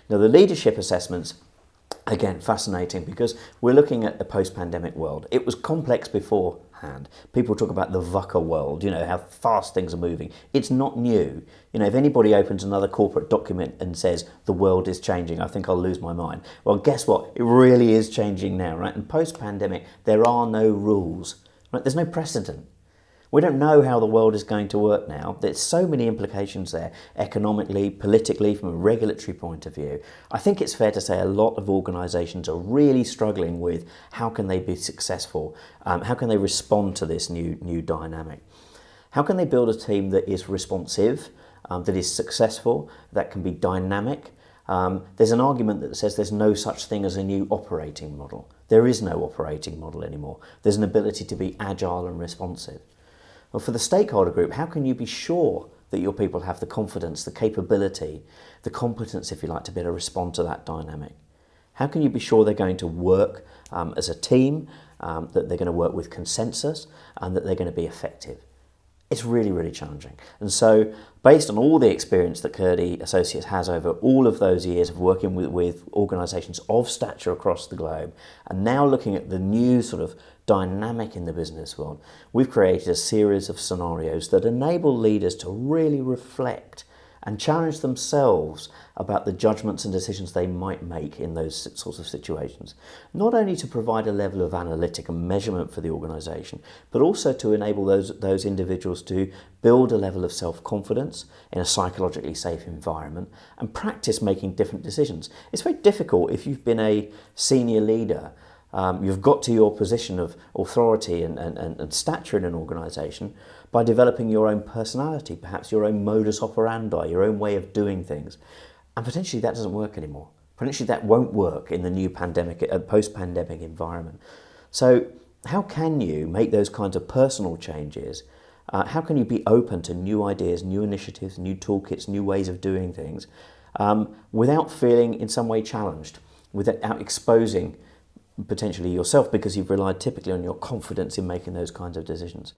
Now, the leadership assessments, again, fascinating because we're looking at a post-pandemic world. It was complex beforehand. People talk about the VUCA world, how fast things are moving. It's not new. If anybody opens another corporate document and says the world is changing, I think I'll lose my mind. Well, guess what? It really is changing now, right? And post-pandemic, there are no rules, right? There's no precedent. We don't know how the world is going to work now. There's so many implications there, economically, politically, from a regulatory point of view. I think it's fair to say a lot of organisations are really struggling with how can they be successful, how can they respond to this new dynamic. How can they build a team that is responsive, that is successful, that can be dynamic? There's an argument that says there's no such thing as a new operating model. There is no operating model anymore. There's an ability to be agile and responsive. Well, for the stakeholder group, how can you be sure that your people have the confidence, the capability, the competence, if you like, to be able to respond to that dynamic? How can you be sure they're going to work as a team, that they're going to work with consensus, and that they're going to be effective? It's really, really challenging. And so, based on all the experience that Kurdi Associates has over all of those years of working with organisations of stature across the globe, and now looking at the new sort of dynamic in the business world, we've created a series of scenarios that enable leaders to really reflect and challenge themselves about the judgments and decisions they might make in those sorts of situations. Not only to provide a level of analytic and measurement for the organisation, but also to enable those individuals to build a level of self-confidence in a psychologically safe environment and practice making different decisions. It's very difficult if you've been a senior leader. You've got to your position of authority and stature in an organisation by developing your own personality, perhaps your own modus operandi, your own way of doing things. And potentially that doesn't work anymore. Potentially that won't work in the new post-pandemic environment. So how can you make those kinds of personal changes? How can you be open to new ideas, new initiatives, new toolkits, new ways of doing things without feeling in some way challenged, without exposing potentially yourself because you've relied typically on your confidence in making those kinds of decisions?